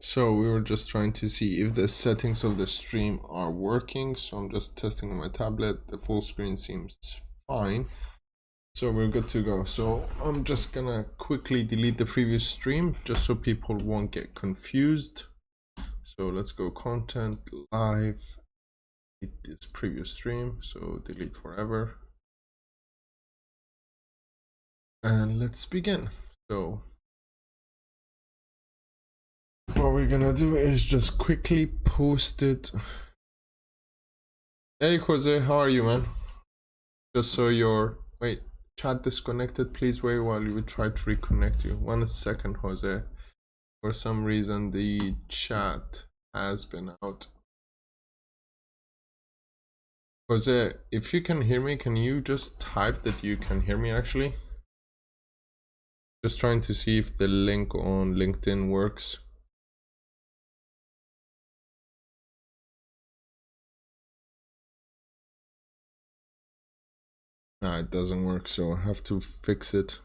So we were just trying to see if the settings of the stream are working. So I'm just testing on my tablet. The full screen seems fine. So we're good to go. So I'm just gonna quickly delete the previous stream just so people won't get confused. So let's go content, live, delete this previous stream. So delete forever. And let's begin. So what we're gonna do is just quickly post it. Hey Jose, how are you, man? Just so your wait, chat disconnected, please wait while we try to reconnect you. 1 second, Jose. For some reason the chat has been out. Jose, if you can hear me, can you just type that you can hear me actually? Just trying to see if the link on LinkedIn works. Nah, it doesn't work, so I have to fix it.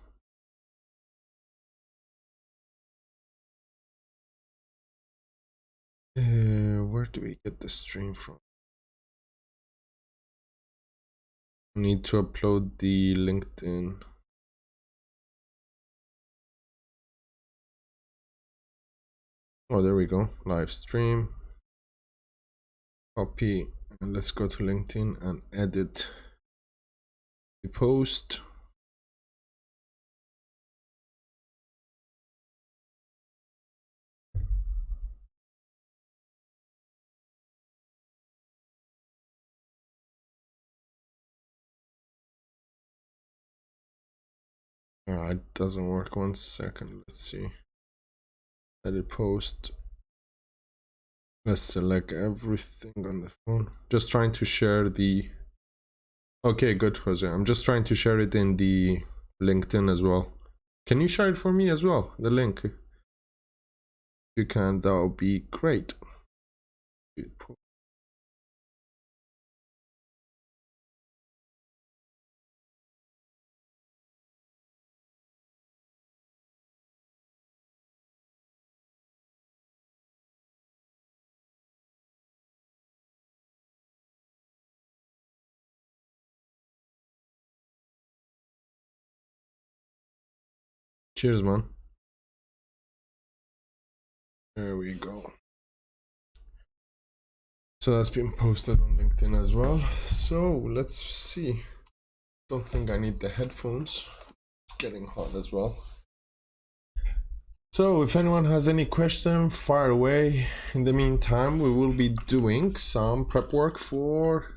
Where do we get the stream from? I need to upload the LinkedIn. Oh, there we go. Live stream. Copy, and let's go to LinkedIn and edit the post. It doesn't work. 1 second. Let's see. Edit post. Let's select everything on the phone. Just trying to share the. Okay, good, Jose. I'm just trying to share it in the LinkedIn as well. Can you share it for me as well? The link. If you can, that would be great. Cheers, man. There we go. So that's been posted on LinkedIn as well. So let's see. Don't think I need the headphones. It's getting hot as well. So if anyone has any question, fire away. In the meantime, we will be doing some prep work for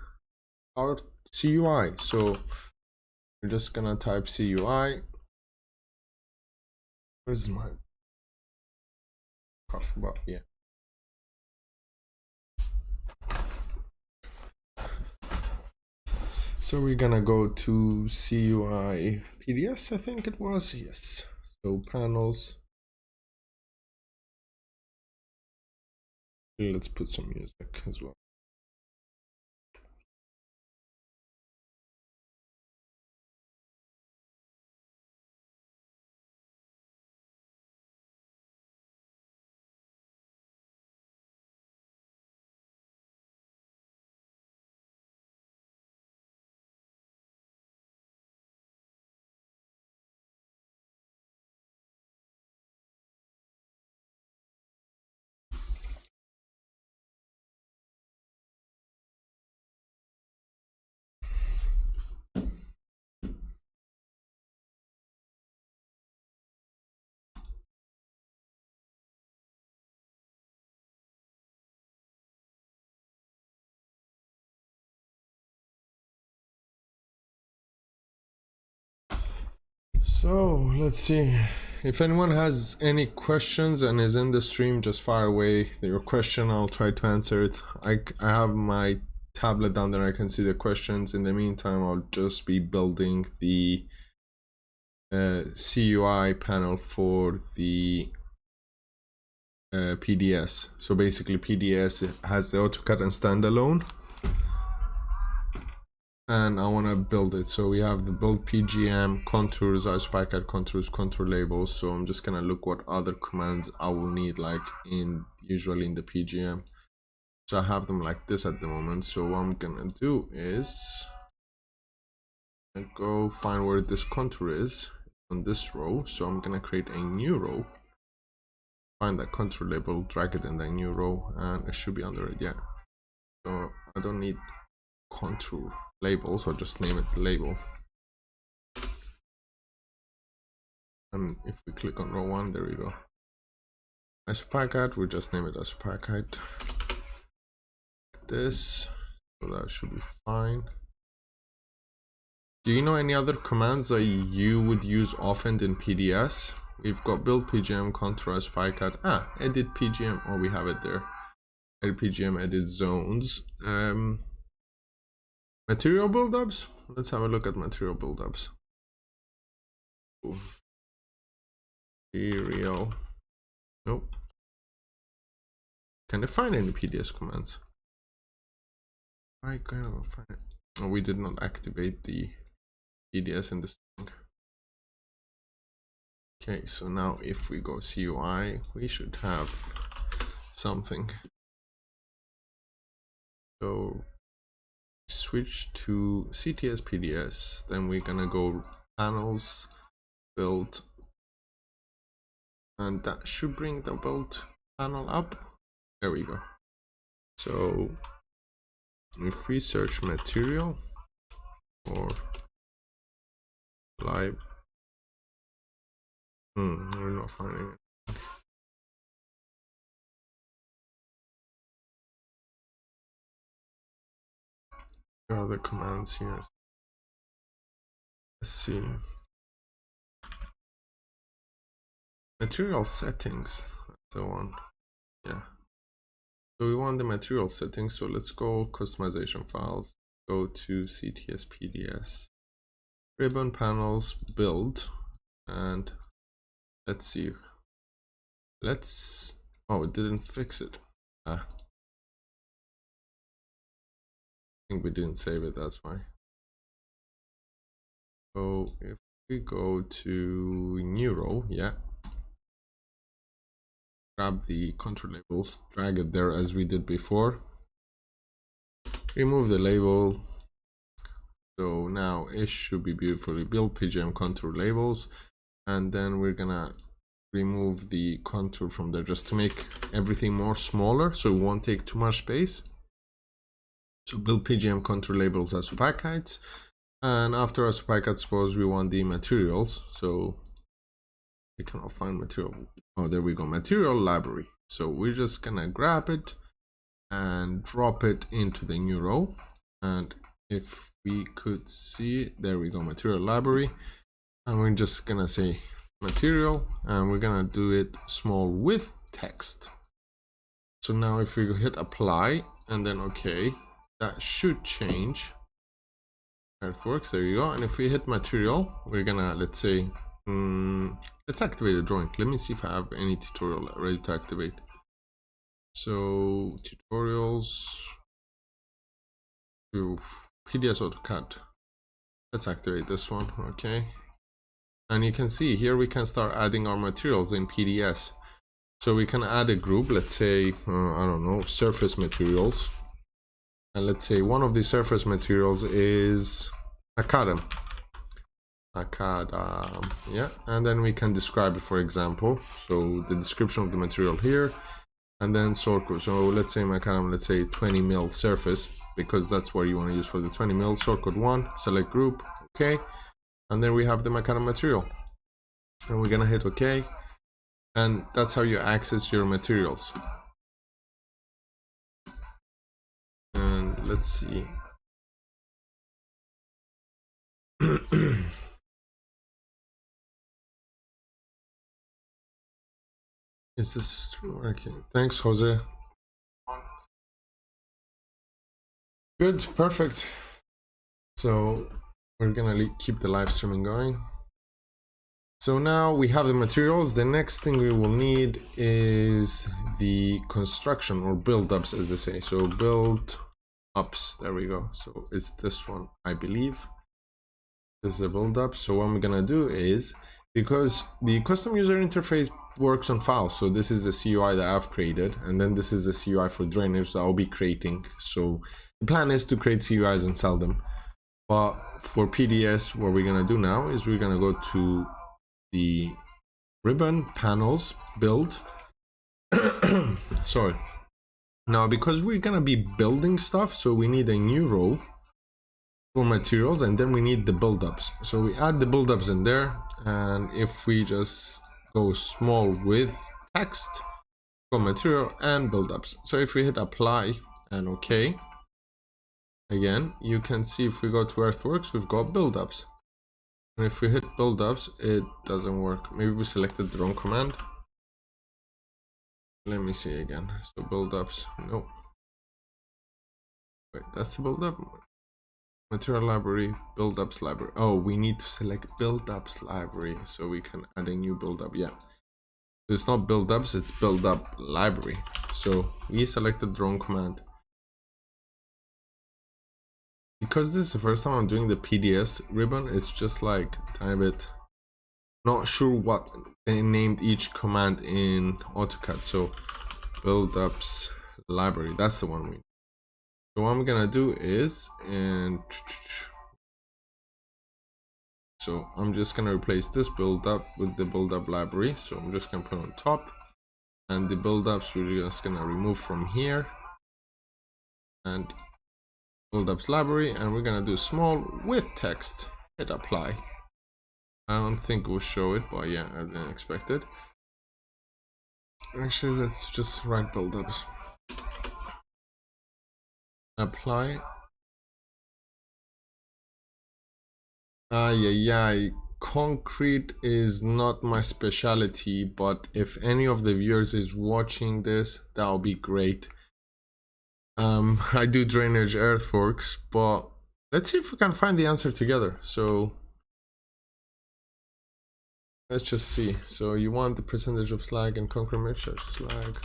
our CUI. So we're just gonna type CUI. Where's my coffee bar? Yeah. So we're gonna go to CUI PDS, I think it was. Yes. So panels. Let's put some music as well. So let's see. If anyone has any questions and is in the stream, just fire away your question. I'll try to answer it. I have my tablet down there. I can see the questions. In the meantime, I'll just be building the CUI panel for the PDS. So basically PDS has the AutoCAD and standalone. and I want to build it. So we have the build PGM, contours, isoPyCAD contours, contour labels. So I'm just gonna look what other commands I will need, like usually in the PGM. So I have them like this at the moment. So what I'm gonna do is go find where this contour is on this row. So I'm gonna create a new row, find that contour label, drag it in the new row, and it should be under it. Yeah, so I don't need contour label, so just name it label. And if we click on row 1, there we go. isoPyCAD, we just name it isoPyCAD. This, so that should be fine. Do you know any other commands that you would use often in PDS? We've got build PGM, contour, isoPyCAD. Edit PGM. Oh, we have it there. Edit PGM, edit zones. Material buildups. Let's have a look at material buildups. Ooh. Material. Nope. Can I find any PDS commands? I kind of find it. Oh, we did not activate the PDS in the string. Okay, so now if we go CUI, we should have something. So switch to CTS PDS, then we're gonna go panels, build, and that should bring the build panel up. There we go. So if we search material or live, we're not finding it. There are the commands here. Let's see. Material settings, that's the one. Yeah. So we want the material settings. So let's go customization files, go to CTS PDS, ribbon panels, build, and let's see. Oh, it didn't fix it. I think we didn't save it, that's why. So if we go to new row, yeah, grab the contour labels, drag it there as we did before, remove the label. So now it should be beautifully built PGM contour labels, and then we're gonna remove the contour from there just to make everything more smaller so it won't take too much space. So build PGM contour labels as isoPyCAD, and after isoPyCAD, suppose we want the materials. So we cannot find material. Oh, there we go, material library. So we're just gonna grab it and drop it into the new row, and if we could see it, there we go, material library, and we're just gonna say material, and we're gonna do it small with text. So now if we hit apply and then okay, that should change. Earthworks, there you go. And if we hit material, we're gonna, let's say, let's activate a drawing. Let me see if I have any tutorial ready to activate. So tutorials, PDS AutoCAD. Let's activate this one, okay. And you can see here we can start adding our materials in PDS. So we can add a group, let's say, I don't know, surface materials. And let's say one of the surface materials is macadam. Yeah, and then we can describe it, for example. So the description of the material here, and then sort code. So let's say macadam, let's say 20 mil surface, because that's what you want to use for the 20 mil. Sort code 1, select group, okay. And then we have the macadam material. And we're gonna hit okay. And that's how you access your materials. And let's see. Is this still working? Thanks, Jose. Good, perfect. So we're gonna keep the live streaming going. So now we have the materials. The next thing we will need is the construction or build-ups, as they say. So build ups. There we go. So it's this one, I believe. This is a build up. So what I'm gonna do is, because the custom user interface works on files, so this is the CUI that I've created, and then this is the CUI for drainage that I'll be creating. So the plan is to create CUIs and sell them. But for PDS, what we're gonna do now is we're gonna go to the ribbon, panels, build. Sorry. Now, because we're gonna be building stuff, so we need a new row for materials, and then we need the buildups. So we add the buildups in there, and if we just go small with text, go material and buildups. So if we hit apply and OK, again, you can see if we go to earthworks, we've got buildups. And if we hit buildups, it doesn't work. Maybe we selected the wrong command. Let me see again. So buildups, no. Wait, that's the buildup. Material library, buildups library. Oh, we need to select buildups library so we can add a new buildup. Yeah, it's not buildups, it's buildup library. So we selected the wrong command. Because this is the first time I'm doing the PDS ribbon, it's just like a tiny bit not sure what they named each command in AutoCAD. So buildups library, that's the one we need. So what I'm gonna do is, and so I'm just gonna replace this buildup with the buildup library. So I'm just gonna put on top, and the buildups we're just gonna remove from here, and buildups library, and we're gonna do small with text. Hit apply. I don't think we'll show it, but yeah, I didn't expect it. Actually, let's just write buildups. Apply. Yeah. Concrete is not my specialty, but if any of the viewers is watching this, that'll be great. I do drainage earthworks, but let's see if we can find the answer together. So let's just see. So you want the percentage of slag and concrete mixture. Slag.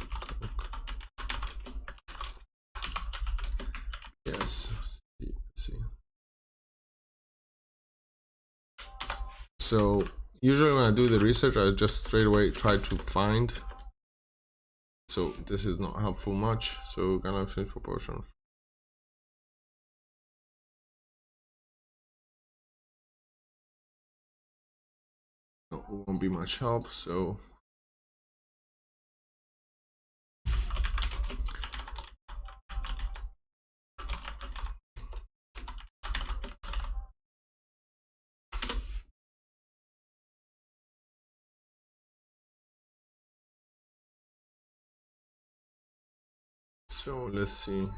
Yes. Let's see. So usually when I do the research, I just straight away try to find. So this is not helpful much. So gonna finish proportion. No, it won't be much help. So let's see.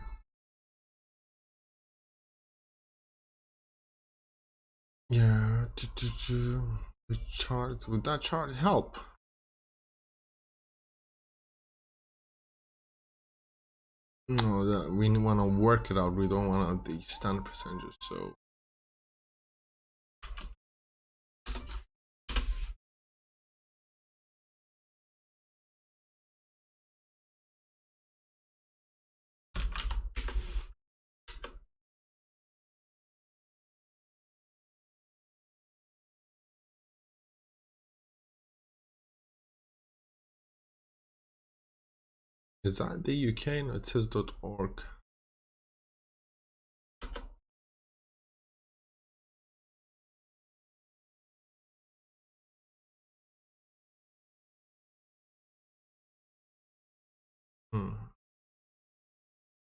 Yeah, the chart, would that chart help? No, that we want to work it out. We don't want the standard percentages. So is that the UK? No, it says .org.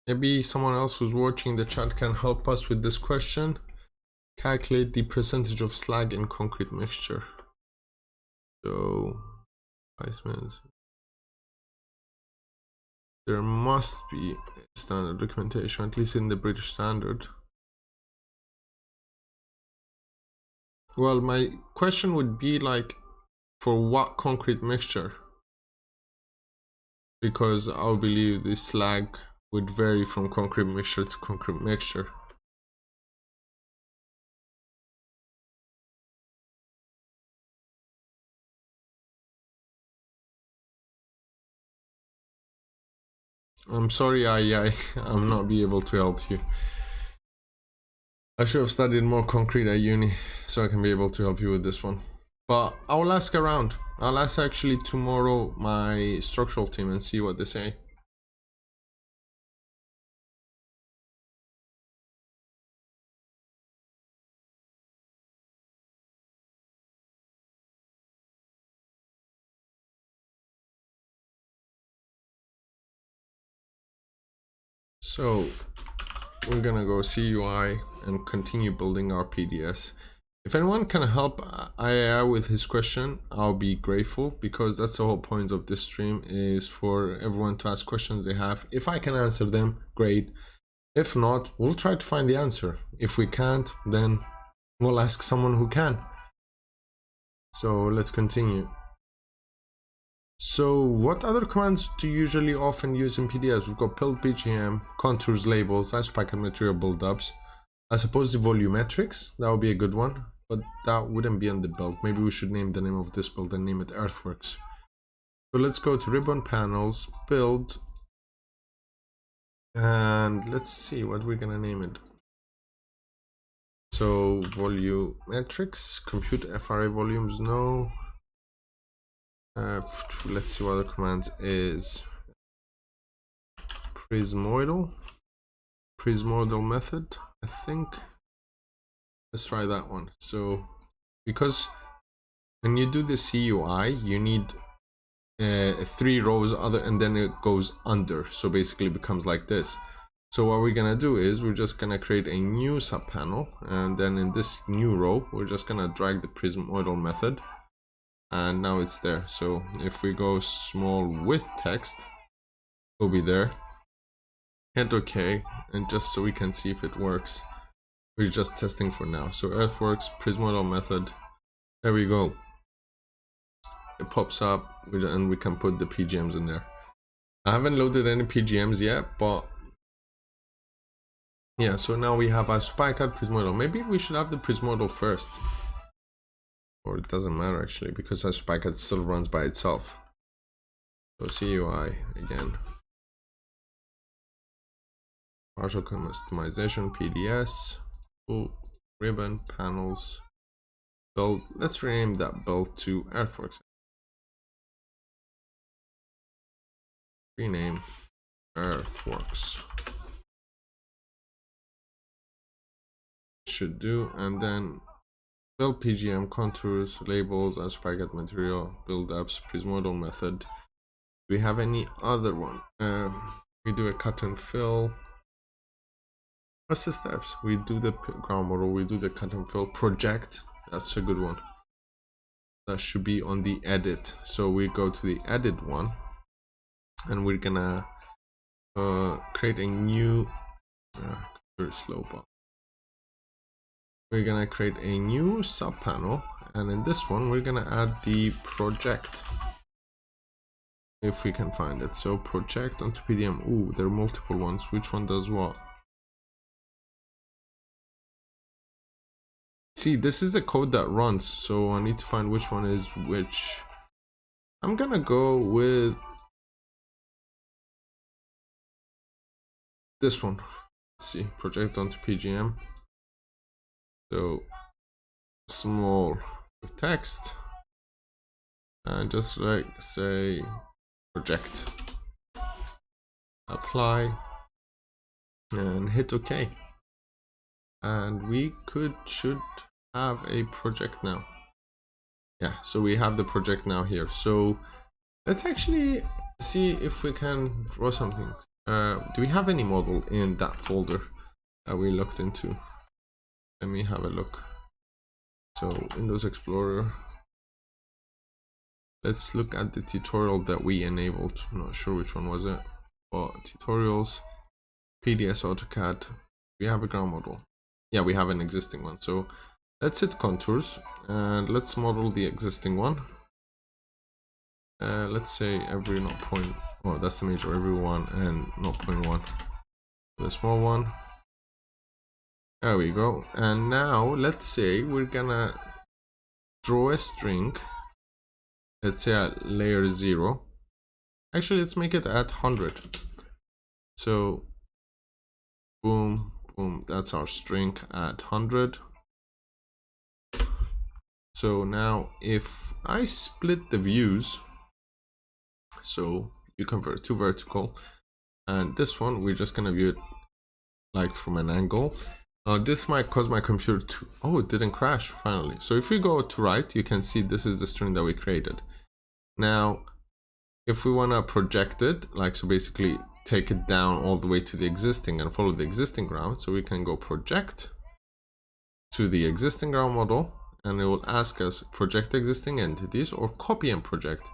Maybe someone else who's watching the chat can help us with this question. Calculate the percentage of slag in concrete mixture. So, placements. There must be standard documentation, at least in the British Standard. Well, my question would be like, for what concrete mixture? Because I believe the slag would vary from concrete mixture to concrete mixture. I'm sorry, I'm not be able to help you. I should have studied more concrete at uni, so I can be able to help you with this one. But I'll ask around. I'll ask actually tomorrow my structural team and see what they say. So we're gonna go CUI and continue building our PDS. If anyone can help IAI with his question, I'll be grateful, because that's the whole point of this stream, is for everyone to ask questions they have. If I can answer them, great. If not, we'll try to find the answer. If we can't, then we'll ask someone who can. So let's continue. So what other commands do you usually often use in PDS? We've got build BGM, contours, labels, isopacket material buildups. I suppose the volumetrics, that would be a good one, but that wouldn't be on the build. Maybe we should name the name of this build and name it Earthworks. So let's go to ribbon panels, build, and let's see what we're gonna name it. So volumetrics, compute FRA volumes, no. Let's see what other commands is. Prismoidal method, I think. Let's try that one. So because when you do the CUI, you need 3 rows other, and then it goes under, so basically it becomes like this. So what we're gonna do is we're just gonna create a new sub panel, and then in this new row we're just gonna drag the prismoidal method, and now it's there. So if we go small with text, it'll be there. Hit OK, and just so we can see if it works, we're just testing for now. So Earthworks, prismoidal method, there we go. It pops up, and we can put the PGMs in there. I haven't loaded any PGMs yet, but yeah, so now we have our isopacket, prismoidal. Maybe we should have the prismoidal first. Or it doesn't matter actually, because isopacket still runs by itself. So CUI again. Partial customization, PDS, full ribbon, panels, build. Let's rename that build to Earthworks. Rename Earthworks. Should do, and then build PGM, contours, labels, isopacket material, buildups, prismoidal method. Do we have any other one? We do a cut and fill. What's the steps? We do the ground model, we do the cut and fill, project. That's a good one. That should be on the edit. So we go to the edit one, and we're gonna create a new very slow bar. We're gonna create a new sub panel, and in this one we're gonna add the project, if we can find it. So project onto PDM. Ooh, there are multiple ones. Which one does what? See, this is the code that runs, so I need to find which one is which. I'm gonna go with this one. Let's see, project onto PGM. So small with text, and just like say project, apply, and hit OK. And we should have a project now. Yeah, so we have the project now here. So let's actually see if we can draw something. Do we have any model in that folder that we looked into? Let me have a look. So Windows Explorer. Let's look at the tutorial that we enabled. I'm not sure which one was it, but tutorials, PDS AutoCAD. We have a ground model. Yeah, we have an existing one. So let's hit contours and let's model the existing one. Let's say every 0. Oh, that's the major, every 1 and 0.1. The small one. There we go. And now let's say we're gonna draw a string. Let's say at layer 0. Actually, let's make it at 100. So boom, boom, that's our string at 100. So now if I split the views, so you convert to vertical, and this one we're just gonna view it like from an angle. This might cause my computer to, oh, it didn't crash finally. So if we go to right, you can see this is the string that we created. Now if we want to project it, like, so basically take it down all the way to the existing and follow the existing ground, so we can go project to the existing ground model, and it will ask us project existing entities or copy and project.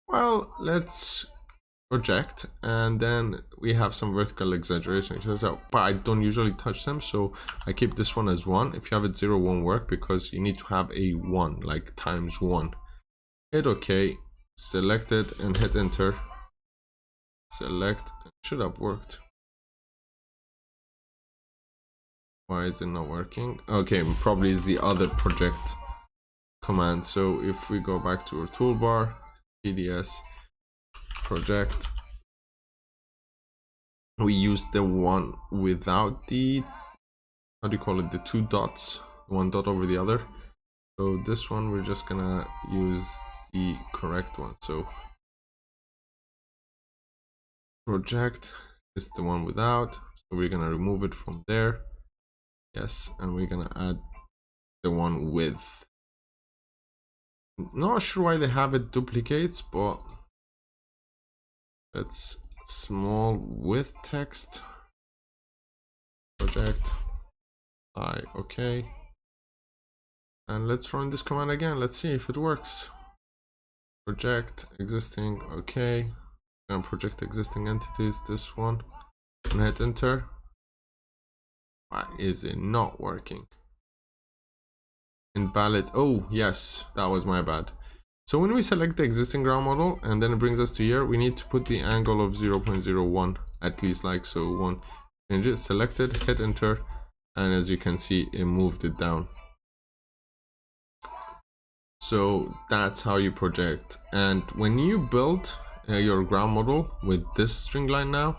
Well, let's project, and then we have some vertical exaggeration, but I don't usually touch them, so I keep this one as 1. If you have it 0, won't work because you need to have a 1, like times 1. Hit OK, select it and hit enter. Select, should have worked. Why is it not working? Okay, probably is the other project command. So if we go back to our toolbar, PDS project, we use the one without the, how do you call it, the 2 dots, one dot over the other. So this one we're just gonna use the correct one. So project is the one without, so we're gonna remove it from there. Yes, and we're gonna add the one with. Not sure why they have it duplicates, but it's small with text. Project okay, and let's run this command again. Let's see if it works. Project existing, okay, and project existing entities, this one, and hit enter. Why is it not working? Invalid. Oh yes, that was my bad. So when we select the existing ground model and then it brings us to here, we need to put the angle of 0.01 at least, like so. 1, change it, selected, hit enter, and as you can see, it moved it down. So that's how you project. And when you build your ground model with this string line now,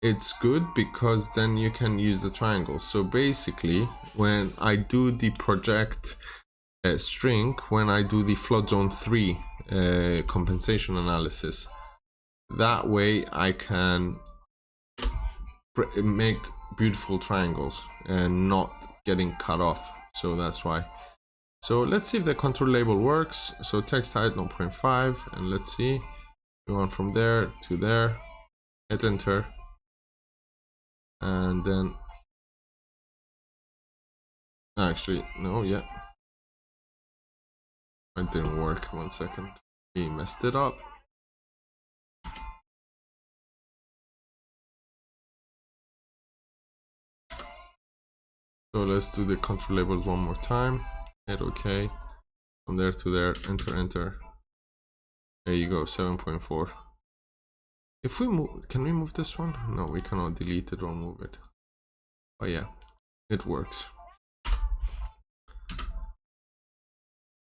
it's good because then you can use the triangles. So basically, when I do the project string, when I do the flood zone 3 compensation analysis, that way I can make beautiful triangles and not getting cut off. So that's why. So let's see if the control label works. So text height 0.5, and let's see, we want from there to there, hit enter, and then actually no, yeah, it didn't work. 1 second, we messed it up. So let's do the control labels one more time, hit OK, from there to there, enter, enter. There you go, 7.4. If we move, can we move this one? No, we cannot delete it or move it. Oh yeah, it works.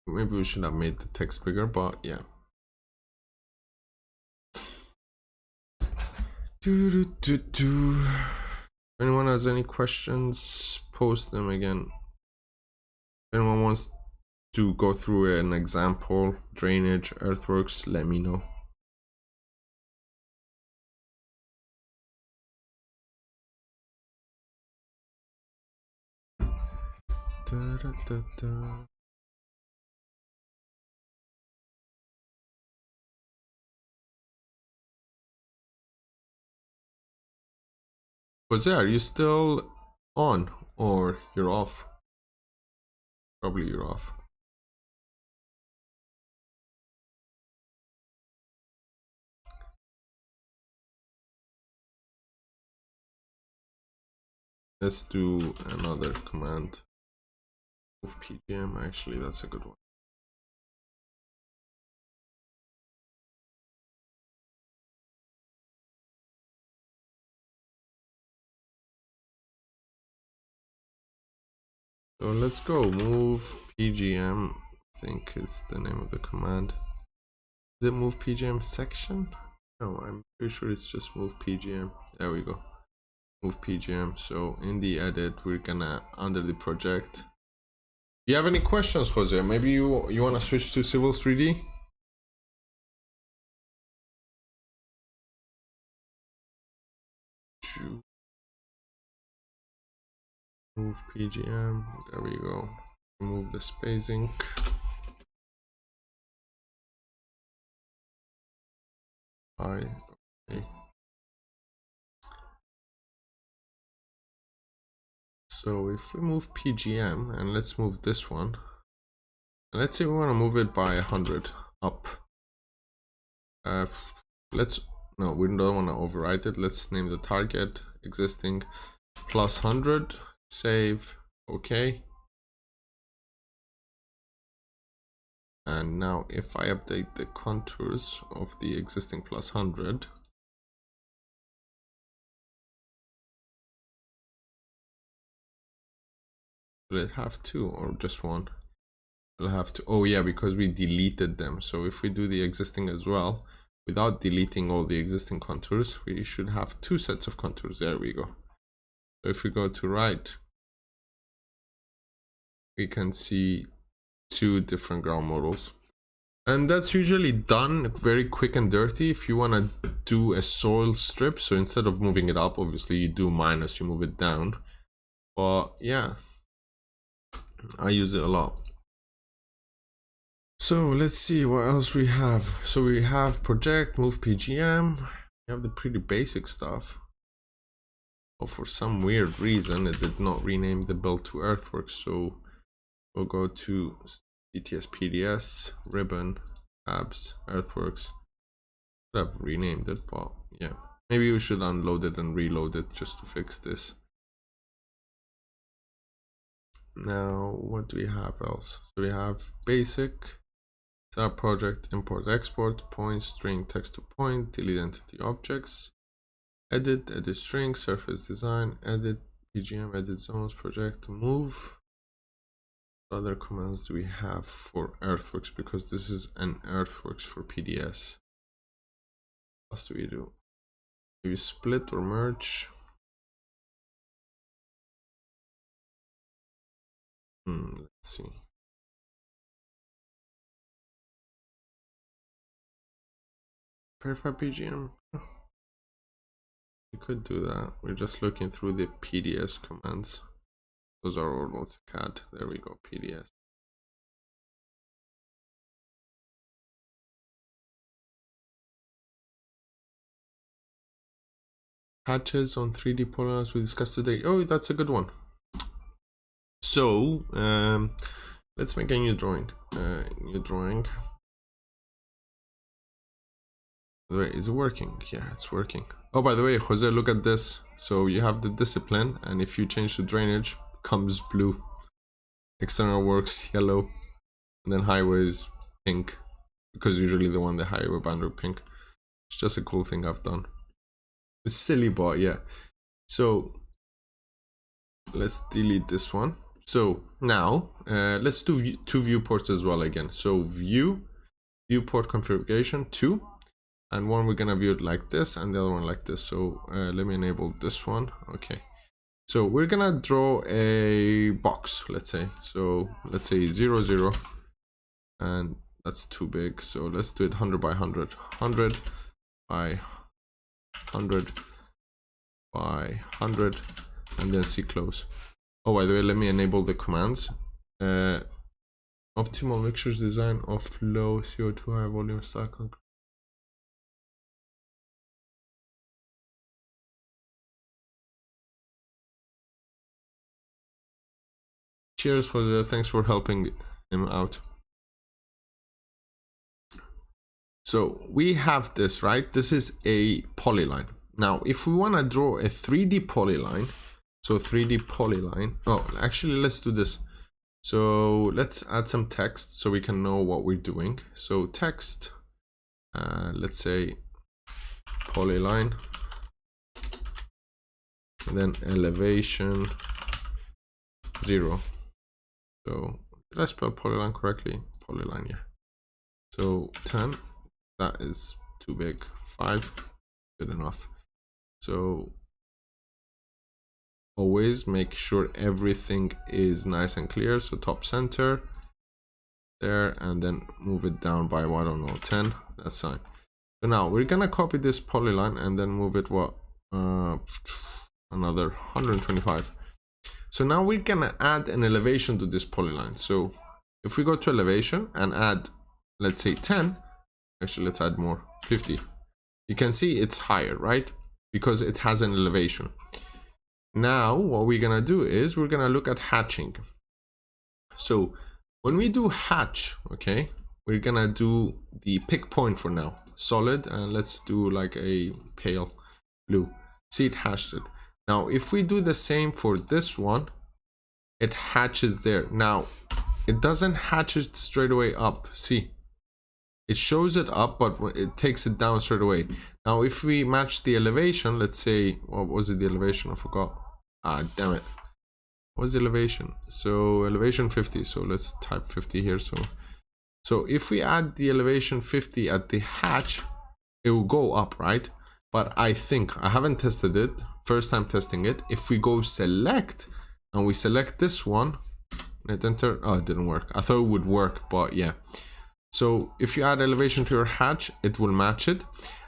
Maybe we should have made the text bigger, but yeah. If anyone has any questions, post them again. If anyone wants to go through an example, drainage, earthworks, let me know. Jose, are you still on or you're off? Probably you're off. Let's do another command. Move PGM, actually, that's a good one. So let's go move PGM. I think is the name of the command. Is it move PGM section? No, I'm pretty sure it's just move PGM. There we go. Move PGM. So in the edit, we're gonna, under the project. Do you have any questions, Jose? Maybe you want to switch to Civil 3D? Move PGM. There we go. Remove the spacing. Okay. So if we move PGM, and let's move this one, and let's say we want to move it by 100 up. No, we don't want to overwrite it. Let's name the target existing plus 100. Save. Okay. And now if I update the contours of the existing plus 100, will it have two or just one? It'll have to. Oh yeah, because we deleted them. So if we do the existing as well, without deleting all the existing contours, we should have two sets of contours. There we go. So if we go to right, we can see two different ground models. And that's usually done very quick and dirty. If you want to do a soil strip, so instead of moving it up, obviously you do minus, you move it down. But yeah, I use it a lot. So let's see what else we have. So we have project, move PGM. We have the pretty basic stuff. Oh, for some weird reason, it did not rename the build to earthworks. So we'll go to CTS PDS, ribbon, tabs, earthworks. Could have renamed it, but yeah. Maybe we should unload it and reload it just to fix this. Now, what do we have else? So we have basic, tab project, import, export, point, string, text to point, delete entity objects, edit, edit string, surface design, edit, PGM, edit zones, project, move. What other commands do we have for earthworks? Because this is an earthworks for PDS. What else do we do? Maybe split or merge. Let's see. Verify PGM. We could do that. We're just looking through the PDS commands. Those are all AutoCAD. There we go, PDS. Patches on 3D polygons we discussed today. Oh, that's a good one. So let's make a new drawing. By the way, is it working? Yeah, it's working. Oh, by the way, Jose, look at this. So you have the discipline, and if you change the drainage, it becomes blue. External works yellow, and then highways pink, because usually the one the highway boundary pink. It's just a cool thing I've done. It's silly, but yeah. So let's delete this one. So now let's do two viewports as well again. So viewport configuration 2, and one we're gonna view it like this and the other one like this. So let me enable this one. Okay, so we're gonna draw a box, let's say. So let's say 0 0, and that's too big, so let's do it 100 by 100, 100 by 100 by 100, and then see close. Oh, by the way, let me enable the commands. Optimal mixtures design of low CO2 high volume stack concrete. Cheers for the, thanks for helping him out. So we have this, right? This is a polyline. Now, if we want to draw a 3D polyline, so 3D polyline. Oh, actually, let's do this. So let's add some text so we can know what we're doing. So text, let's say polyline, and then elevation 0. So did I spell polyline correctly? Polyline, yeah. So 10, that is too big. 5, good enough. So always make sure everything is nice and clear. So top center there, and then move it down by, well, I don't know, 10. That's fine. So now we're gonna copy this polyline and then move it another 125. So now we're gonna add an elevation to this polyline. So if we go to elevation and add, let's say 10, actually let's add more, 50. You can see it's higher, right? Because it has an elevation. Now what we're gonna do is we're gonna look at hatching. So when we do hatch, okay, we're gonna do the pick point for now, solid, and let's do like a pale blue. See, it hatched it. Now if we do the same for this one, it hatches there. Now it doesn't hatch it straight away up. See, it shows it up, but it takes it down straight away. Now if we match the elevation, let's say, what was it, the elevation? I forgot. Ah, damn it. What's the elevation? So elevation 50. So let's type 50 here. So if we add the elevation 50 at the hatch, it will go up, right? But I think, I haven't tested it, first time testing it. If we go select and we select this one, hit enter. Oh, it didn't work. I thought it would work, but yeah. So if you add elevation to your hatch, it will match it.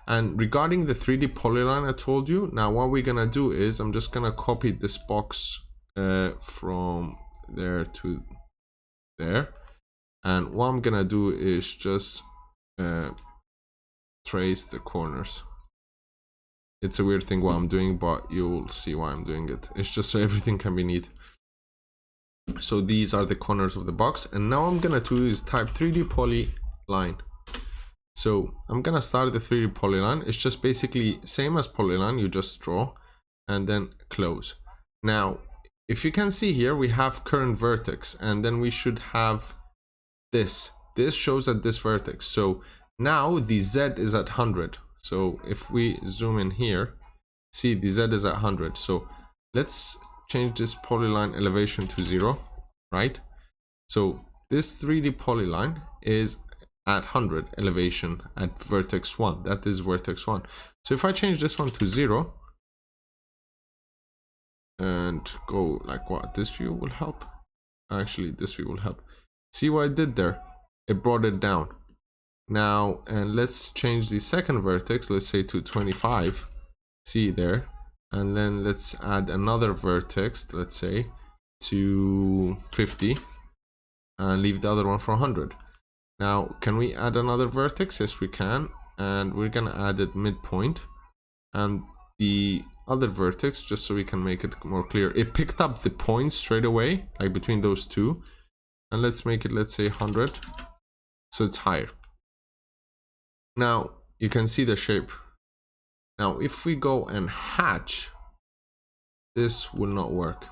And regarding the 3D polyline I told you, now what we're gonna do is I'm just gonna copy this box from there to there. And what I'm gonna do is just trace the corners. It's a weird thing what I'm doing, but you'll see why I'm doing it. It's just so everything can be neat. So these are the corners of the box, and now I'm gonna do is type 3D polyline. So I'm gonna start the 3D polyline. It's just basically same as polyline, you just draw and then close. Now if you can see here, we have current vertex, and then we should have this shows at this vertex. So now the Z is at 100. So if we zoom in here, see the Z is at 100. So let's change this polyline elevation to 0, right? So this 3D polyline is at 100 elevation at vertex 1. That is vertex 1. So if I change this one to 0 and go like what, this view will help. Actually, this view will help. See what I did there? It brought it down. Now, and let's change the second vertex, let's say to 25. See there? And then let's add another vertex, let's say to 50, and leave the other one for 100. Now, can we add another vertex? Yes, we can. And we're gonna add it midpoint, and the other vertex, just so we can make it more clear. It picked up the points straight away, like between those two. And let's make it, let's say 100. So it's higher. Now you can see the shape. Now if we go and hatch, this will not work,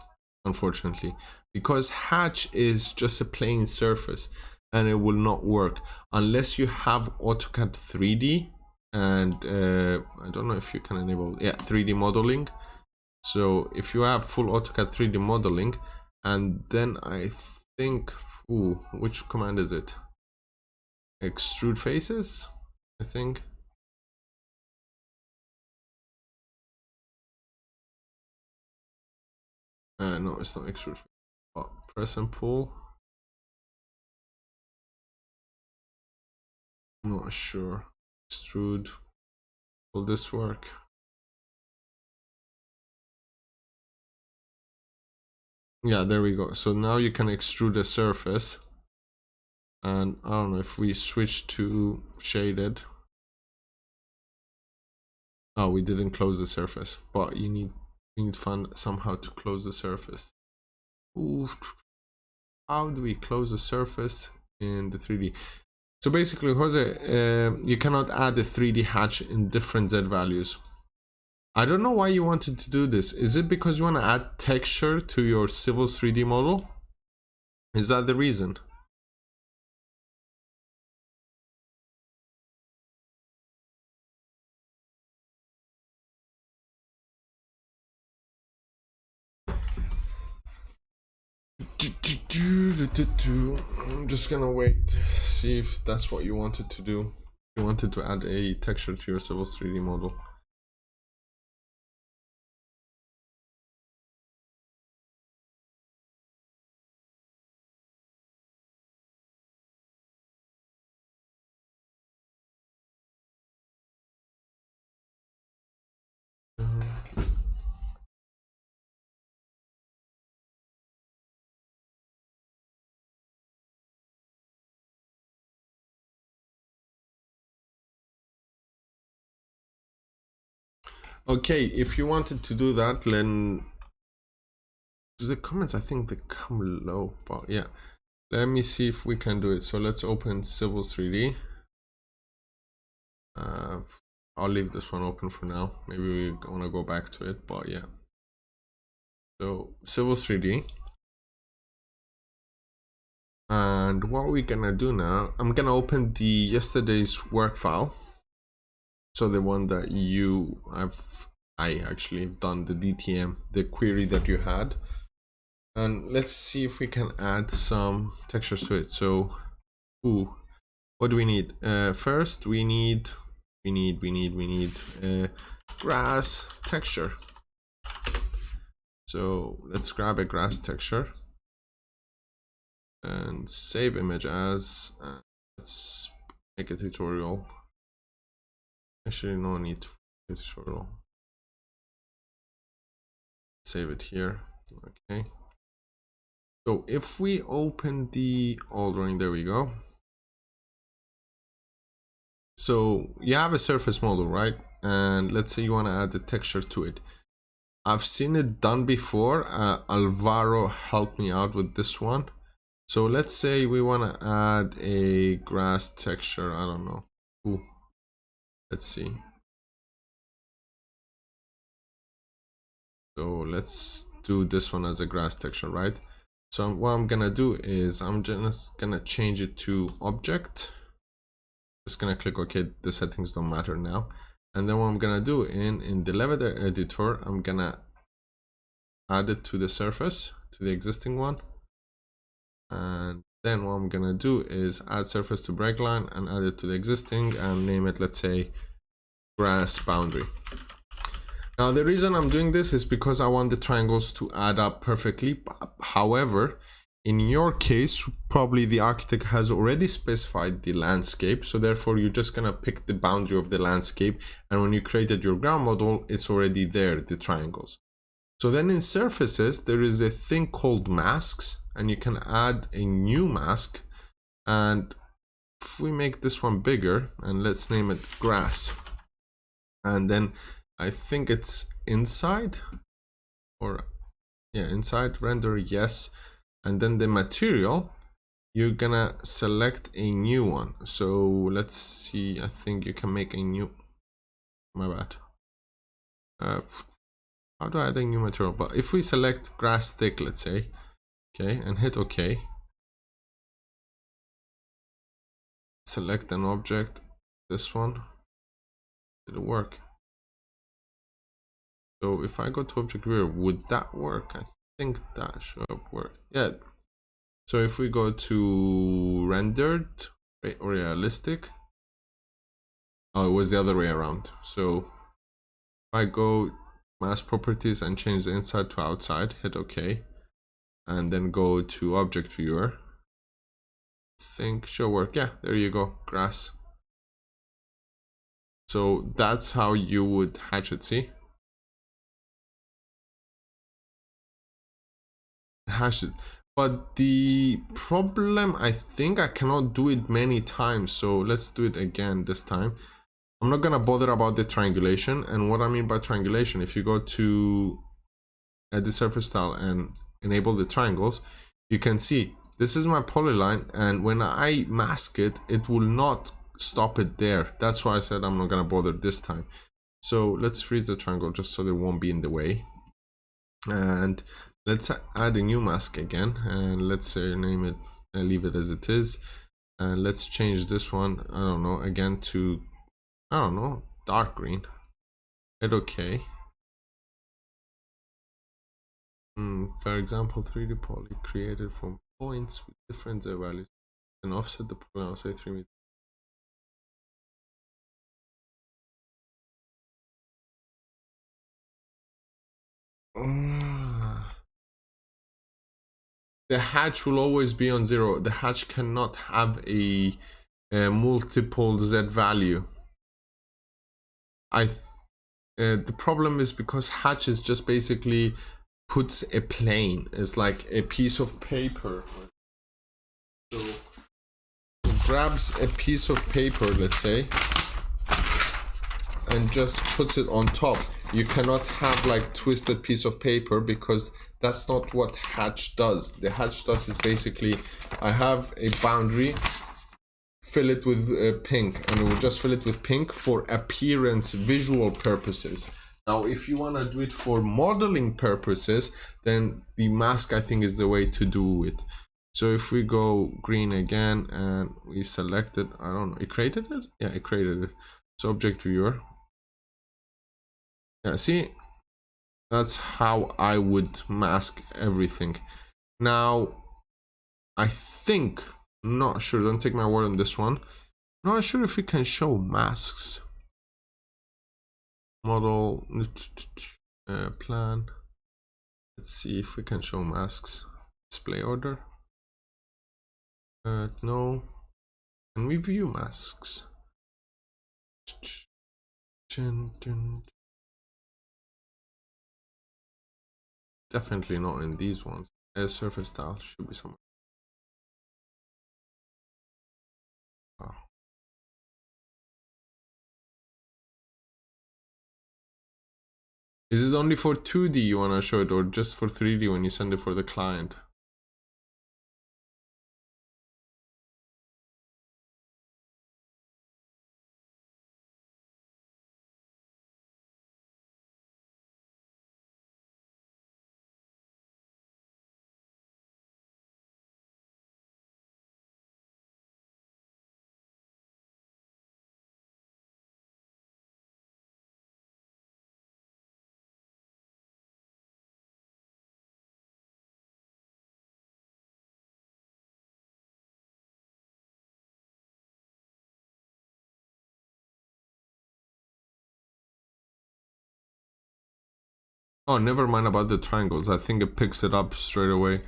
unfortunately, because hatch is just a plain surface and it will not work unless you have AutoCAD 3D. And I don't know if you can enable 3D modeling. So if you have full AutoCAD 3D modeling, and then I think, which command is it? Extrude faces, I think. No, it's not extrude. Oh, press and pull. I'm not sure. Extrude. Will this work? Yeah, there we go. So now you can extrude a surface. And I don't know if we switch to shaded. Oh, we didn't close the surface, but you need to find somehow to close the surface. Ooh, how do we close the surface in the 3D? So basically, Jose, you cannot add a 3D hatch in different Z values. I don't know why you wanted to do this. Is it because you want to add texture to your Civil's 3D model? Is that the reason? I'm just gonna wait, see if that's what you wanted to do. You wanted to add a texture to your Civil's 3D model. Okay, if you wanted to do that, then the comments, I think they come low, but yeah. Let me see if we can do it. So let's open Civil 3D. I'll leave this one open for now. Maybe we want to go back to it, but yeah. So Civil 3D. And what we're gonna do now, I'm gonna open the yesterday's work file. So the one that I actually have done the DTM, the query that you had. And let's see if we can add some textures to it. So, what do we need? First, we need grass texture. So let's grab a grass texture and save image as. Let's make a tutorial. Actually, no need for a tutorial. Save it here. Okay. So if we open the old drawing, there we go. So you have a surface model, right? And let's say you want to add the texture to it. I've seen it done before. Alvaro helped me out with this one. So let's say we want to add a grass texture. I don't know. Ooh. Let's see. So let's do this one as a grass texture, right? So what I'm gonna do is I'm just gonna change it to object. Just gonna click OK. The settings don't matter now. And then what I'm gonna do in the level editor, I'm gonna add it to the surface, to the existing one. And then what I'm gonna do is add surface to break line and add it to the existing and name it, let's say, grass boundary. Now the reason I'm doing this is because I want the triangles to add up perfectly. However, in your case, probably the architect has already specified the landscape, so therefore you're just gonna pick the boundary of the landscape, and when you created your ground model, it's already there, the triangles. So then in surfaces, there is a thing called masks, and you can add a new mask. And if we make this one bigger, and let's name it grass, and then I think it's inside, or yeah, inside, render, yes. And then the material, you're gonna select a new one. So let's see, I think you can make a new, my bad. How do I add a new material? But if we select grass thick, let's say, okay, and hit OK. Select an object, this one, did it work? So if I go to object viewer, would that work? I think that should work. Yeah. So if we go to rendered or realistic, oh, it was the other way around. So if I go mask properties and change the inside to outside, hit OK, and then go to object viewer, I think should work. Yeah, there you go, grass. So that's how you would hatch it, see? Hash it. But the problem, I think I cannot do it many times. So let's do it again this time. I'm not gonna bother about the triangulation. And what I mean by triangulation, if you go to edit surface style and enable the triangles, you can see this is my polyline, and when I mask it, it will not stop it there. That's why I said I'm not gonna bother this time. So let's freeze the triangle just so they won't be in the way. And let's add a new mask again, and let's say name it, leave it as it is, and let's change this one, I don't know, again to, I don't know, dark green. Hit OK. For example, 3D poly created from points with different Z values and offset the polygon, I'll say 3 meters. The hatch will always be on 0. The hatch cannot have a multiple Z value. The problem is because hatch is just basically puts a plane. It's like a piece of paper. So it grabs a piece of paper, let's say, and just puts it on top. You cannot have like twisted piece of paper because that's not what hatch does. The hatch does is basically, I have a boundary, fill it with pink, and it will just fill it with pink for appearance, visual purposes. Now, if you want to do it for modeling purposes, then the mask, I think, is the way to do it. So if we go green again and we select it, I don't know, it created it? Yeah, it created it. So object viewer. Yeah, see, that's how I would mask everything. Now, I think, I'm not sure, don't take my word on this one. I'm not sure if we can show masks. Model, plan. Let's see if we can show masks. Display order. No. Can we view masks? Definitely not in these ones. Surface style should be somewhere. Oh. Is it only for 2D you want to show it, or just for 3D when you send it for the client? Oh, never mind about the triangles. I think it picks it up straight away.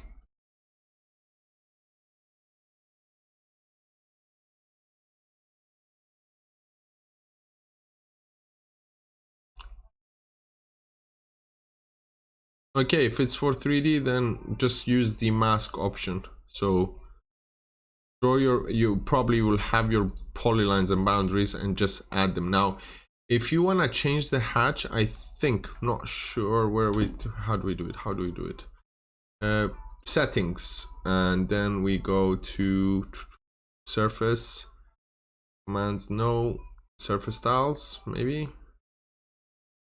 Okay, if it's for 3D, then just use the mask option. So draw you probably will have your polylines and boundaries and just add them. Now, if you want to change the hatch, I think, not sure where how do we do it? Settings, and then we go to surface, commands, no, surface styles, maybe,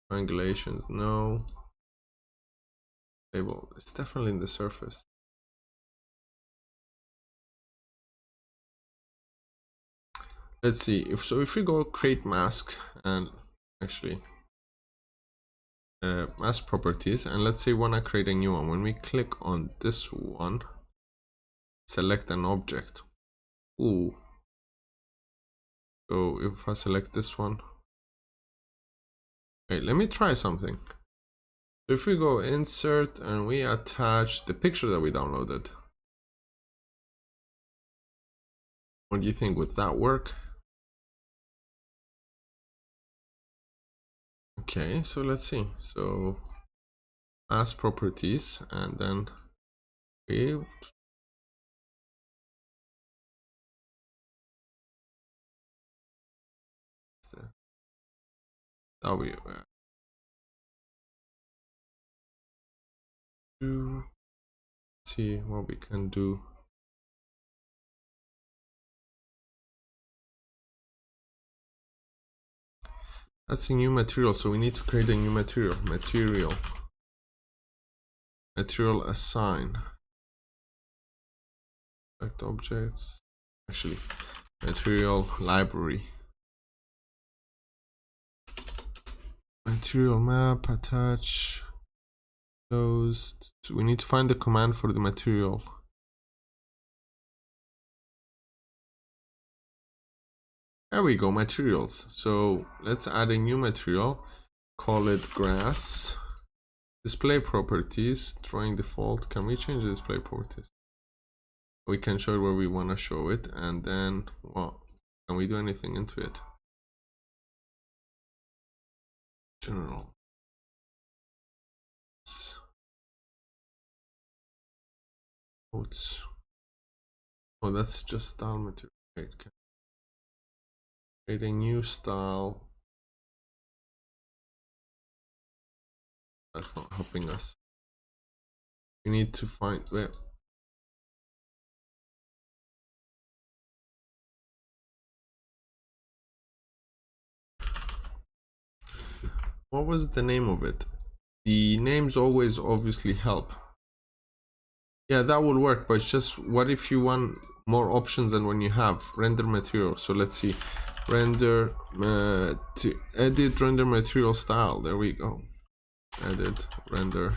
triangulations, no. Label, it's definitely in the surface. Let's see, if we go create mask and actually mask properties, and let's say we want to create a new one. When we click on this one, select an object. Ooh. So if I select this one, okay, let me try something. If we go insert and we attach the picture that we downloaded, what do you think? Would that work? Okay, so let's see. So mask properties, and then we W to see what we can do. That's a new material, so we need to create a new material. Material assign. Select objects. Actually, material library. Material map, attach, close. So we need to find the command for the material. There we go, materials. So let's add a new material, call it grass. Display properties, drawing default. Can we change the display properties? We can show it where we want to show it, and then, well, can we do anything into it? General. Notes. Oh, that's just style material. Okay. Create a new style. That's not helping us. We need to find where. What was the name of it? The names always obviously help. Yeah, that would work, but it's just what if you want more options than when you have render material. So let's see, render to edit render material style. There we go. Edit render.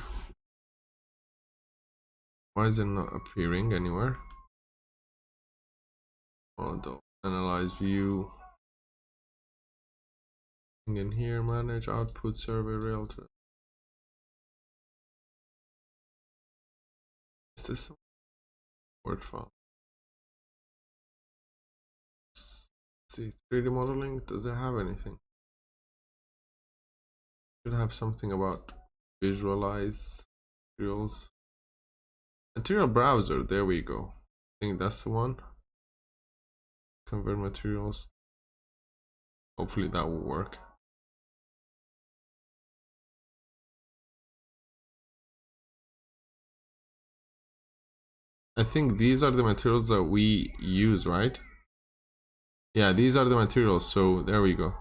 Why is it not appearing anywhere? Model, analyze view. In here, manage output survey realtor. Is this Word file? Let's see, 3D modeling, does it have anything? Should have something about visualize materials. Material browser, there we go. I think that's the one. Convert materials. Hopefully that will work. I think these are the materials that we use, right? Yeah, these are the materials, so there we go.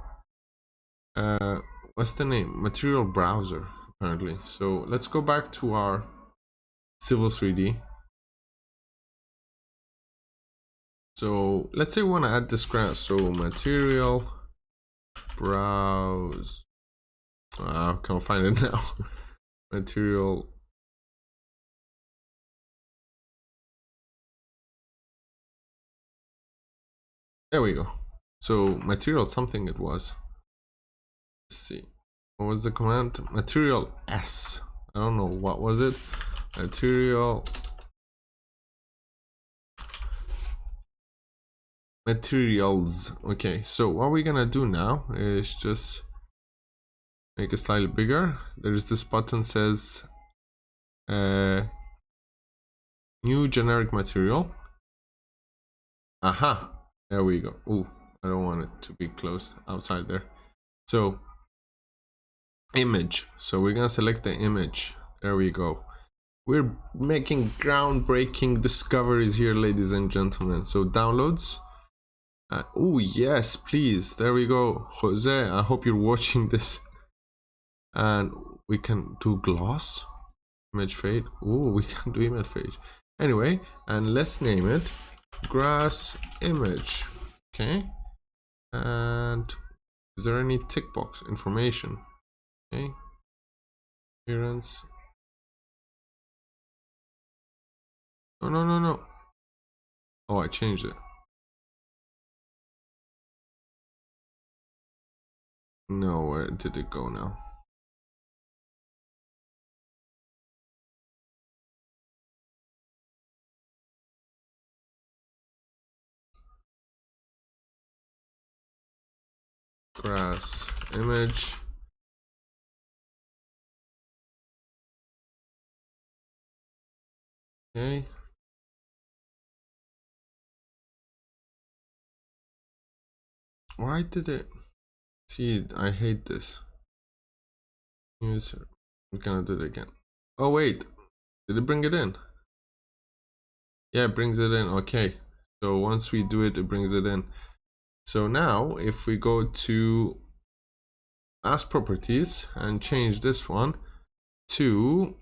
What's the name? Material browser, apparently. So let's go back to our Civil 3D. So let's say we want to add this grass. So material browse. I can't find it now. Material. There we go. So material something it was. Let's see. What was the command? Material S. I don't know what was it. Material. Materials. Okay, so what we're gonna do now is just make it slightly bigger. There's this button says new generic material. Aha, there we go. Oh, I don't want it to be closed outside there. So image. So we're gonna select the image. There we go. We're making groundbreaking discoveries here, ladies and gentlemen. So downloads. Oh yes, please. There we go. Jose, I hope you're watching this. And we can do gloss, image fade. Oh, we can do image fade. Anyway, and let's name it grass image. Okay. And is there any tick box information? Okay. Appearance. Oh, no. Oh, I changed it. No, where did it go now? Grass image. Okay. Why did it? See, I hate this. User. We're gonna do it again. Oh wait, did it bring it in? Yeah, it brings it in. Okay. So once we do it, it brings it in. So now if we go to as properties and change this one to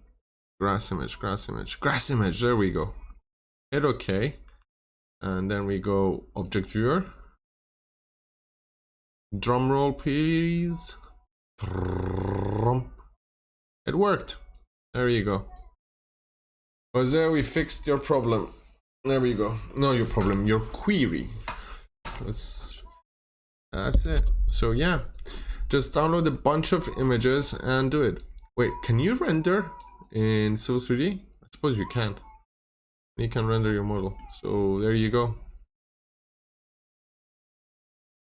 grass image, there we go. Hit OK. And then we go object viewer. Drum roll, please. It worked. There you go. Jose, we fixed your problem. There we go. No, your problem, your query. That's it. So yeah, just download a bunch of images and do it. Wait, can you render in Civil 3D? I suppose you can. You can render your model. So there you go.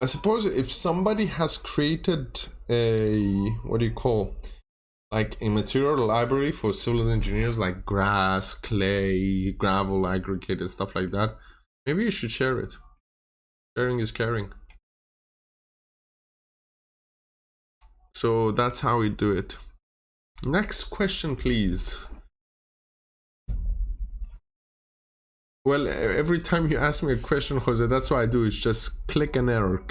I suppose if somebody has created a, what do you call, like a material library for civil engineers, like grass, clay, gravel, aggregated, stuff like that, maybe you should share it. Sharing is caring. So that's how we do it. Next question, please. Well, every time you ask me a question, Jose, that's what I do. It's just click an error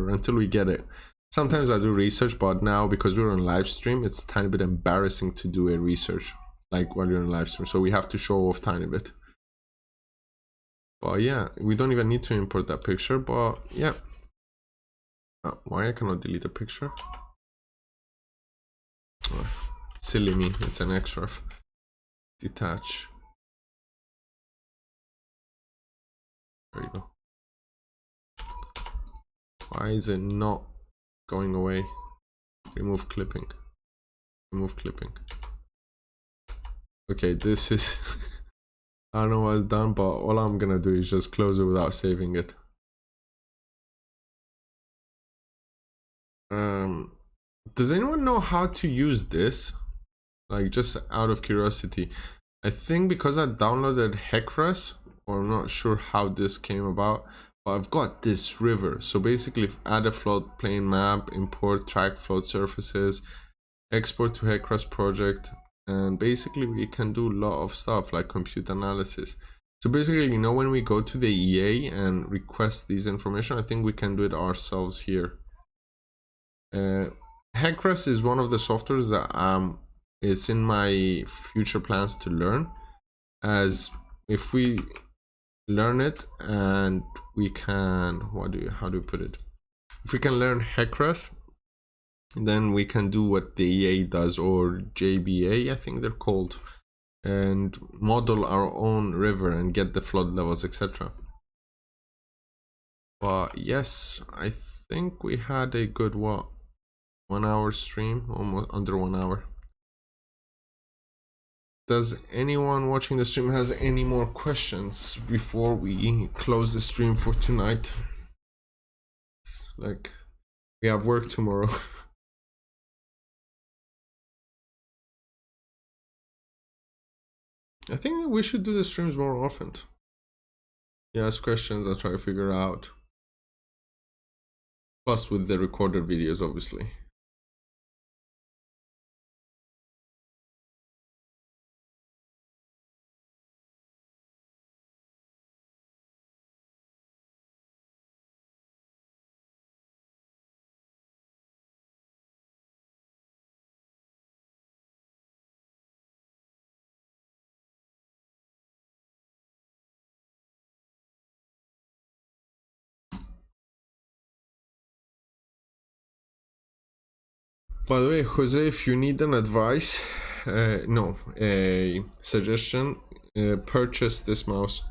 until we get it. Sometimes I do research, but now because we're on live stream, it's a tiny bit embarrassing to do a research like while you're on live stream. So we have to show off tiny bit. But yeah, we don't even need to import that picture, but yeah. Oh, why I cannot delete a picture? Oh, silly me, it's an xref. Detach. There you go. Why is it not going away? Remove clipping. Remove clipping. Okay, this is... I don't know what it's done, but all I'm gonna do is just close it without saving it. Does anyone know how to use this? Like, just out of curiosity. I think because I downloaded Hecras, or I'm not sure how this came about, but I've got this river. So basically, add a floodplain map, import track flood surfaces, export to Hecras project, and basically we can do a lot of stuff like compute analysis. So basically, you know, when we go to the EA and request these information, I think we can do it ourselves here. Hecras is one of the softwares that is in my future plans to learn, as if we learn it and we can, how do we put it? If we can learn Hecras, then we can do what the EA does, or JBA, I think they're called, and model our own river and get the flood levels, etc. But yes, I think we had a good 1 hour stream, almost under 1 hour. Does anyone watching the stream has any more questions before we close the stream for tonight? It's like we have work tomorrow. I think we should do the streams more often. You ask questions, I'll try to figure out. Plus with the recorded videos, obviously. By the way, Jose, if you need an advice, a suggestion, purchase this mouse.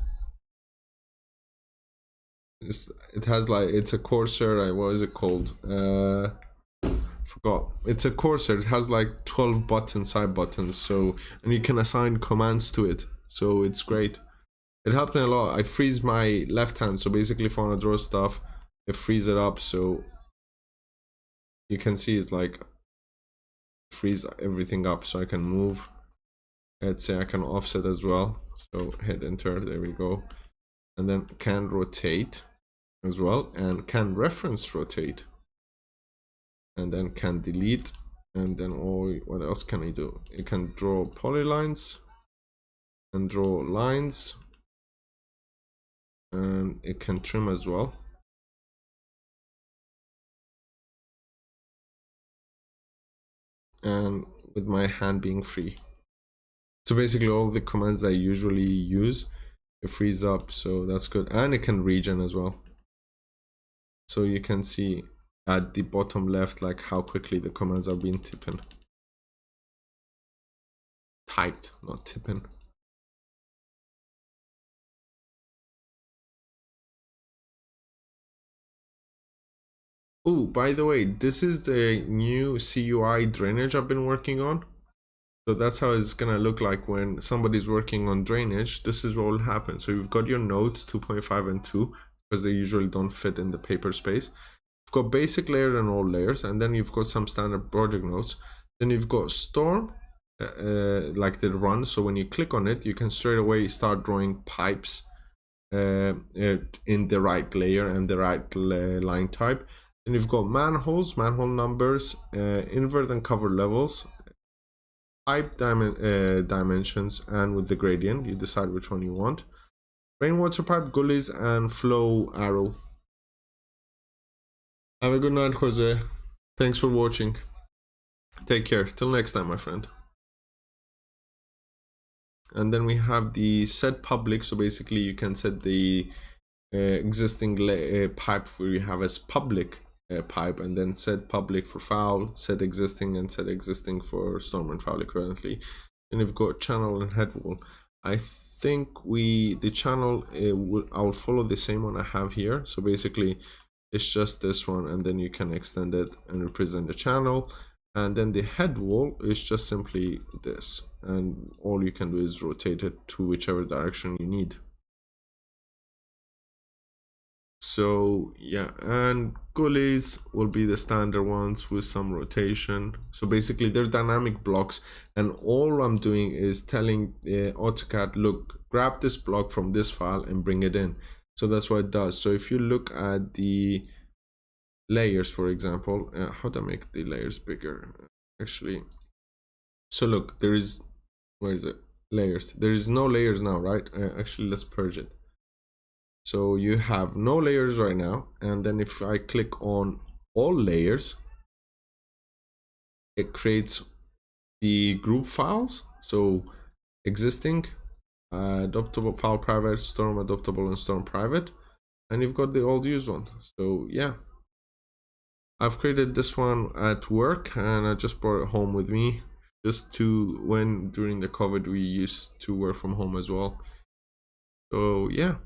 It has like, it's a Corsair, what is it called? Forgot. It's a Corsair, it has like 12 buttons, side buttons, so, and you can assign commands to it, so it's great. It helped me a lot. I freeze my left hand, so basically if I want to draw stuff, it frees it up, so you can see it's like freeze everything up, so I can move. Let's say I can offset as well, so hit enter, there we go. And then can rotate as well, and can reference rotate, and then can delete, and then what else can I do? It can draw polylines and draw lines, and it can trim as well. And with my hand being free, so basically all the commands I usually use, it frees up, so that's good. And it can regen as well, so you can see at the bottom left like how quickly the commands are being typed, not tipping. Oh, by the way, this is the new CUI drainage I've been working on. So that's how it's gonna look like when somebody's working on drainage. This is what will happen. So you've got your nodes 2.5 and 2, because they usually don't fit in the paper space. You've got basic layer and all layers, and then you've got some standard project nodes. Then you've got storm, like the run. So when you click on it, you can straight away start drawing pipes in the right layer and the right line type. Then you've got manholes, manhole numbers, invert and cover levels, pipe dimensions, and with the gradient. You decide which one you want. Rainwater pipe, gullies, and flow arrow. Have a good night, Jose. Thanks for watching. Take care. Till next time, my friend. And then we have the set public. So basically you can set the existing pipe where you have as public pipe, and then set public for foul, set existing, and set existing for storm and foul equivalently. And you've got channel and head wall. I think the channel I'll follow the same one I have here. So basically it's just this one, and then you can extend it and represent the channel. And then the head wall is just simply this, and all you can do is rotate it to whichever direction you need. So yeah, and gullies will be the standard ones with some rotation. So basically there's dynamic blocks, and all I'm doing is telling AutoCAD, look, grab this block from this file and bring it in. So that's what it does. So if you look at the layers, for example, how do I make the layers bigger actually? So look, there is, where is it, layers, there is no layers now, right? Actually, let's purge it. So you have no layers right now, and then if I click on all layers, it creates the group files. So existing, adoptable, file private, storm adoptable, and storm private, and you've got the old used one. So yeah, I've created this one at work, and I just brought it home with me, just to when during the COVID we used to work from home as well. So yeah,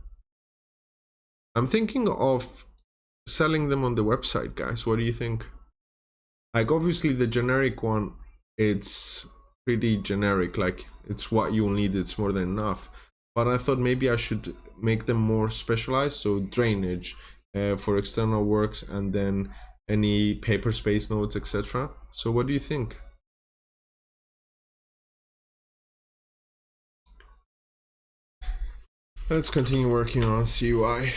I'm thinking of selling them on the website, guys. What do you think? Like, obviously the generic one, it's pretty generic, like it's what you'll need, it's more than enough. But I thought maybe I should make them more specialized, so drainage for external works, and then any paper space nodes, etc. So what do you think? Let's continue working on CUI.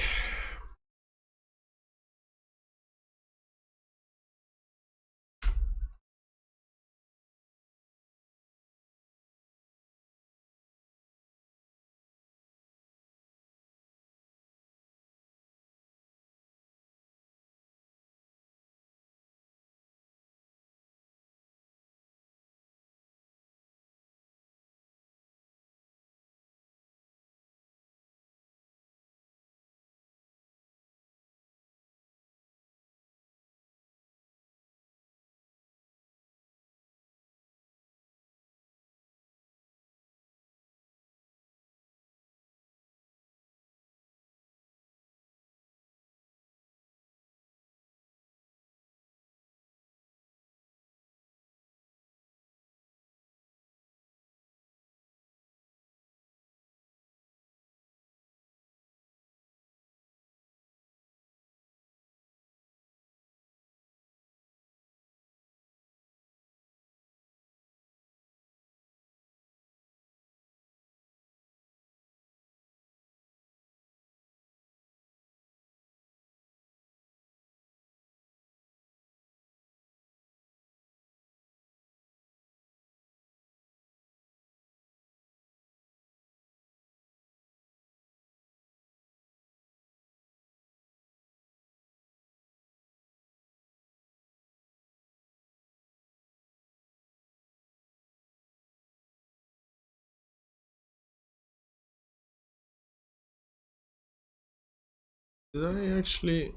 Did I actually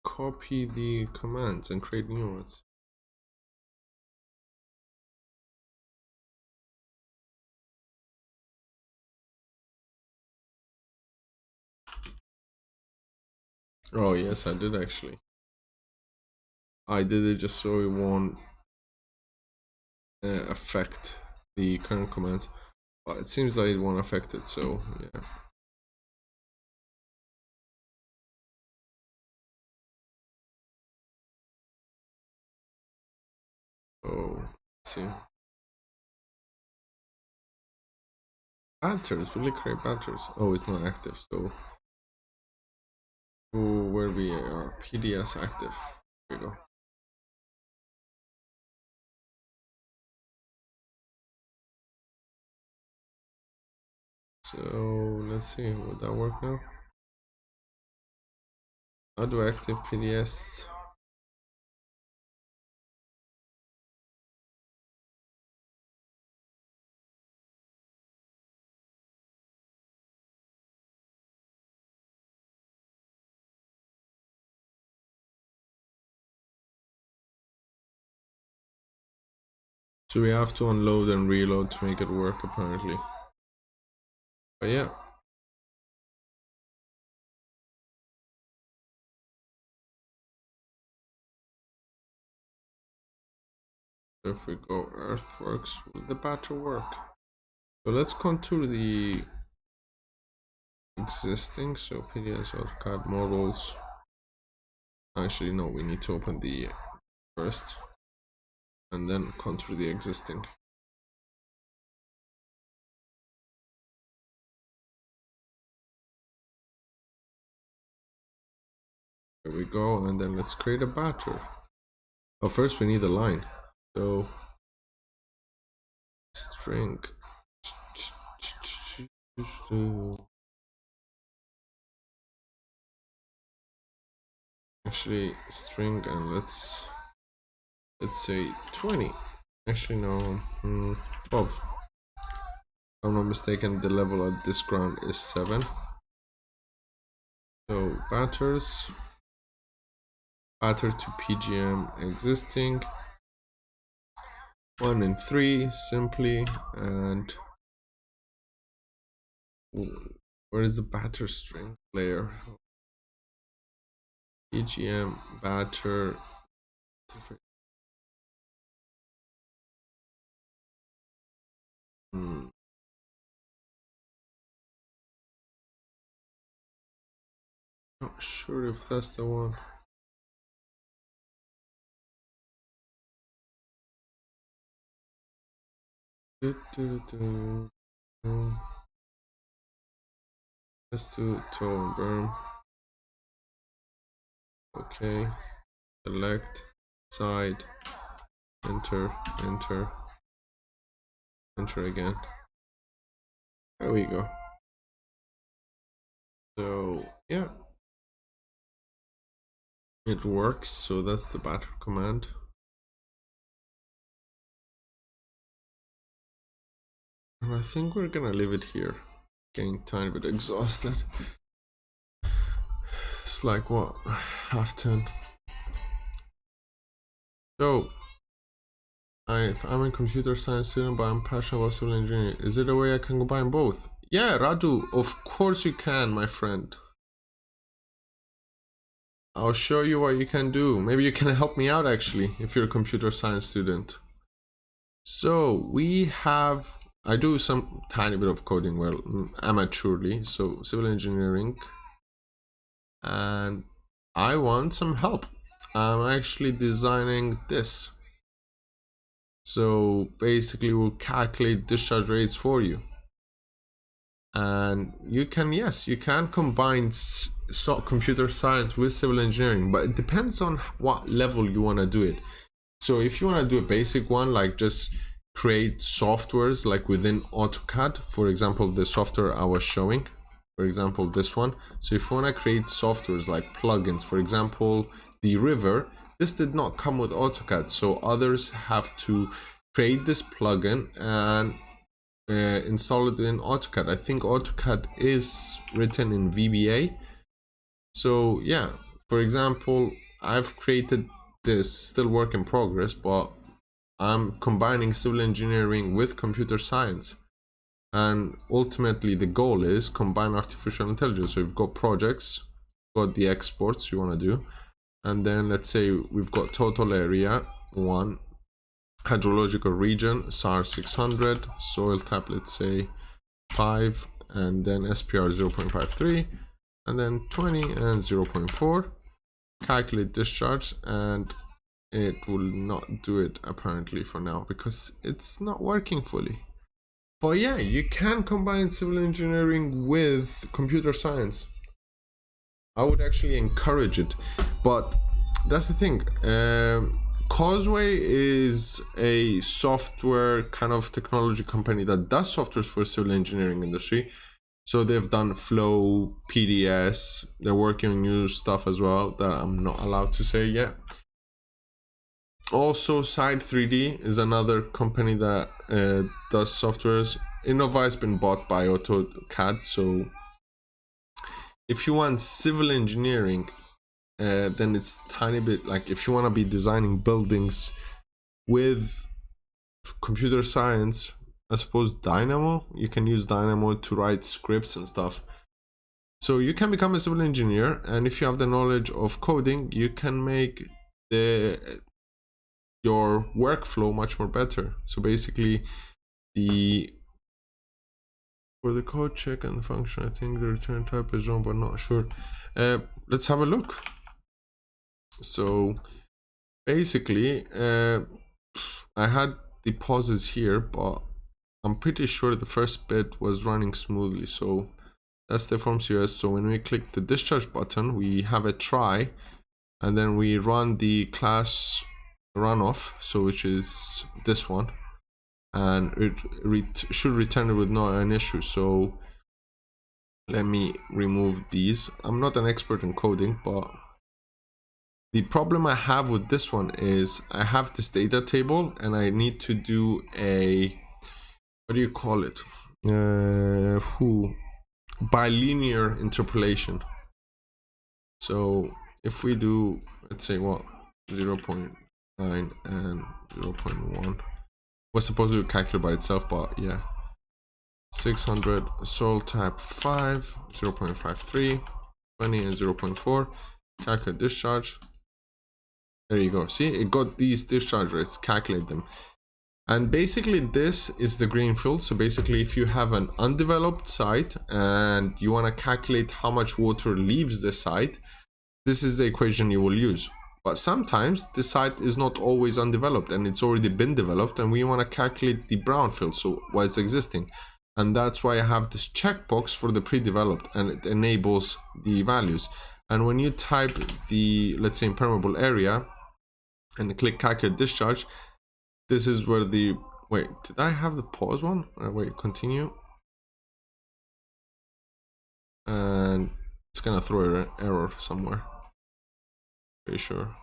copy the commands and create new ones? Oh yes, I did actually. I did it just so it won't affect the current commands, but it seems like it won't affect it, so yeah. Oh, let's see. Batters, will it create batters? Oh, it's not active, so where we are, PDS active. Here we go. So let's see, would that work now? How do I active PDS? So we have to unload and reload to make it work apparently. But yeah. If we go earthworks, will the battery work? So let's contour the existing. So PDS AutoCAD models. Actually, no, we need to open the first and then contour the existing. There we go, and then let's create a battery. But first we need a line. So string. Actually string, and let's say 20. Actually no, 12. If I'm not mistaken, the level at this ground is 7. So batter to PGM existing 1 and 3 simply, and where is the batter string layer? PGM batter. Not sure if that's the one. Let's do toe and berm. Okay. Select side. Enter. Enter. Enter again. There we go. So yeah, it works. So that's the batter command. And I think we're gonna leave it here. Getting a tiny bit exhausted. It's like what, 10:30. So I'm a computer science student, but I'm passionate about civil engineering. Is it a way I can combine both? Yeah, Radu, of course you can, my friend. I'll show you what you can do. Maybe you can help me out actually, if you're a computer science student. So I do some tiny bit of coding, well, amateurly, so civil engineering, and I want some help. I'm actually designing this. So basically we'll calculate discharge rates for you. And you can combine computer science with civil engineering, but it depends on what level you want to do it. So if you want to do a basic one, like just create softwares like within AutoCAD, for example, the software I was showing, for example, this one. So if you want to create softwares like plugins, for example, the river, this did not come with AutoCAD, so others have to create this plugin and install it in AutoCAD. I think AutoCAD is written in VBA. So yeah, for example, I've created this, still work in progress, but I'm combining civil engineering with computer science, and ultimately the goal is combine artificial intelligence. So you've got projects, got the exports you want to do, and then let's say we've got total area 1, hydrological region SAR 600, soil type let's say 5, and then SPR 0.53, and then 20 and 0.4. calculate discharge, and it will not do it apparently for now because it's not working fully. But yeah, you can combine civil engineering with computer science. I would actually encourage it, but that's the thing. Causeway is a software kind of technology company that does softwares for civil engineering industry. So they've done flow, PDS, they're working on new stuff as well that I'm not allowed to say yet. Also, Side 3D is another company that does softwares. Innova has been bought by AutoCAD, so if you want civil engineering, then it's tiny bit like if you want to be designing buildings with computer science, I suppose Dynamo, you can use Dynamo to write scripts and stuff. So you can become a civil engineer, and if you have the knowledge of coding, you can make your workflow much more better. So basically, for the code check and the function, I think the return type is wrong, but not sure. Let's have a look. So basically, I had the pauses here, but I'm pretty sure the first bit was running smoothly. So that's the form CS. So when we click the discharge button, we have a try, and then we run the class runoff, so which is this one, and it should return it with an issue. So let me remove these. I'm not an expert in coding, but the problem I have with this one is I have this data table and I need to do a, what do you call it? Bilinear interpolation. So if we do, let's say what, 0.9 and 0.1 was supposed to calculate by itself, but yeah, 600 soil type 5, 0.53, 20 and 0.4, calculate discharge. There you go. See, it got these discharge rates, calculate them. And basically this is the green field. So basically if you have an undeveloped site and you want to calculate how much water leaves the site, this is the equation you will use. But sometimes the site is not always undeveloped and it's already been developed, and we want to calculate the brown field, so what's existing. And that's why I have this checkbox for the pre-developed, and it enables the values. And when you type the, let's say, impermeable area and click calculate discharge, this is where the, wait, did I have the pause one? Wait, continue. And it's gonna throw an error somewhere. Pretty sure.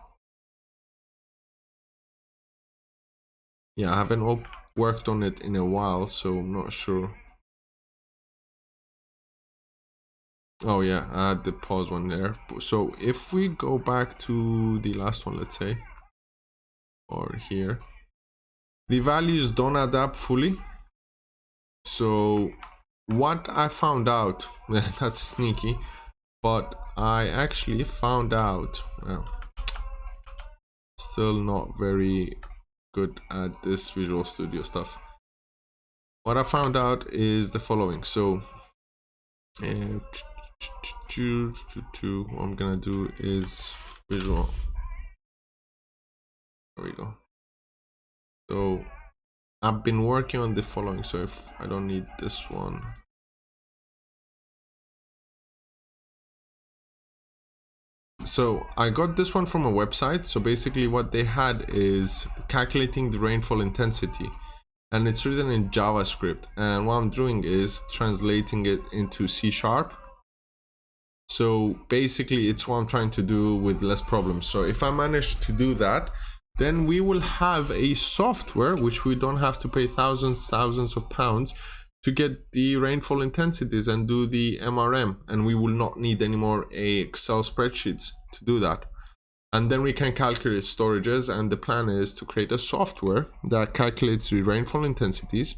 Yeah, I haven't worked on it in a while, so I'm not sure. Oh yeah, I had the pause one there. So if we go back to the last one, let's say, or here, the values don't add up fully. So what I found out, that's sneaky, but I actually found out, well, still not very good at this Visual Studio stuff. What I found out is the following. So what I'm gonna do is visual. There we go. So I've been working on the following. So if I don't need this one, so I got this one from a website. So basically what they had is calculating the rainfall intensity, and it's written in JavaScript, and what I'm doing is translating it into C#. So basically it's what I'm trying to do with less problems. So if I manage to do that, then we will have a software which we don't have to pay thousands of pounds to get the rainfall intensities and do the MRM, and we will not need any more Excel spreadsheets to do that. And then we can calculate storages, and the plan is to create a software that calculates the rainfall intensities,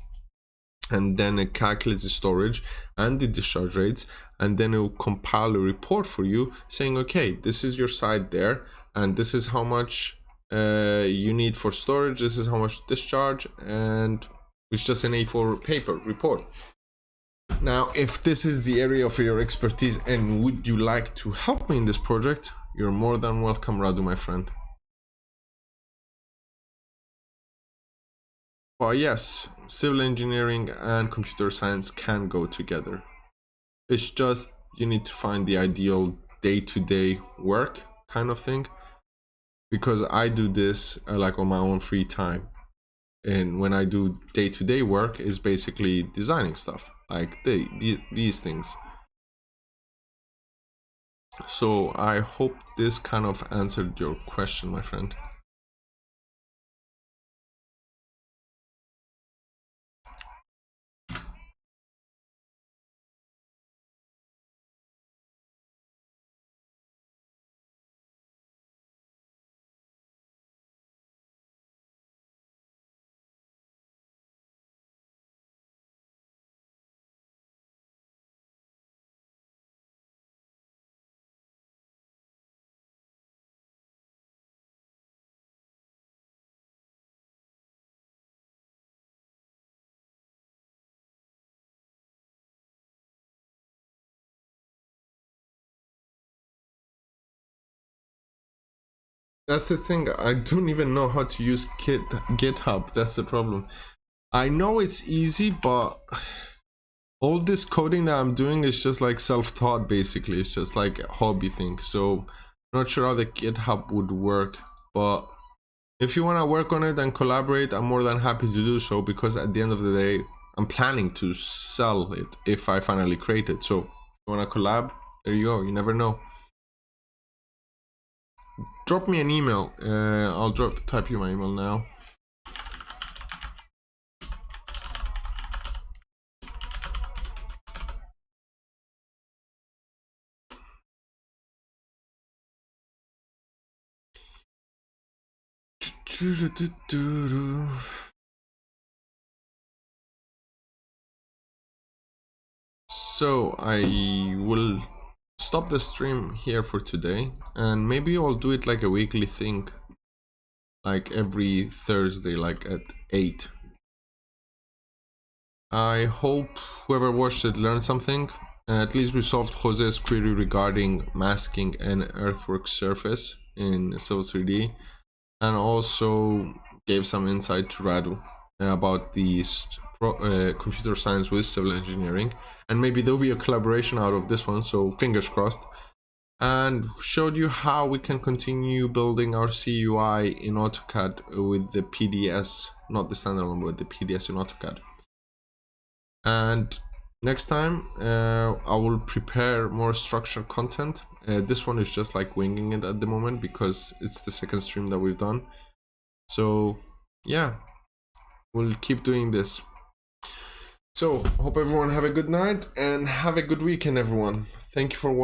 and then it calculates the storage and the discharge rates, and then it will compile a report for you saying, okay, this is your site there, and this is how much you need for storage, this is how much discharge, and it's just an A4 paper report. Now, if this is the area of your expertise and would you like to help me in this project, you're more than welcome, Radu, my friend. But yes, civil engineering and computer science can go together. It's just you need to find the ideal day-to-day work kind of thing, because I do this like on my own free time, and when I do day-to-day work is basically designing stuff. like these things. So I hope this kind of answered your question, my friend. That's the thing, I don't even know how to use GitHub. That's the problem. I know it's easy, but all this coding that I'm doing is just like self-taught, basically. It's just like a hobby thing. So I'm not sure how the GitHub would work, but if you want to work on it and collaborate, I'm more than happy to do so, because at the end of the day, I'm planning to sell it if I finally create it. So if you want to collab, there you go. You never know. Drop me an email. I'll type you my email now. So I will stop the stream here for today, and maybe I'll do it like a weekly thing, like every Thursday, like at 8. I hope whoever watched it learned something. At least we solved Jose's query regarding masking an earthwork surface in Civil 3D, and also gave some insight to Radu about the computer science with civil engineering, and maybe there'll be a collaboration out of this one, so fingers crossed. And showed you how we can continue building our CUI in AutoCAD with the PDS, not the standalone, but the PDS in AutoCAD. And next time I will prepare more structured content. This one is just like winging it at the moment because it's the second stream that we've done. So yeah, we'll keep doing this. So hope everyone have a good night and have a good weekend, everyone. Thank you for watching.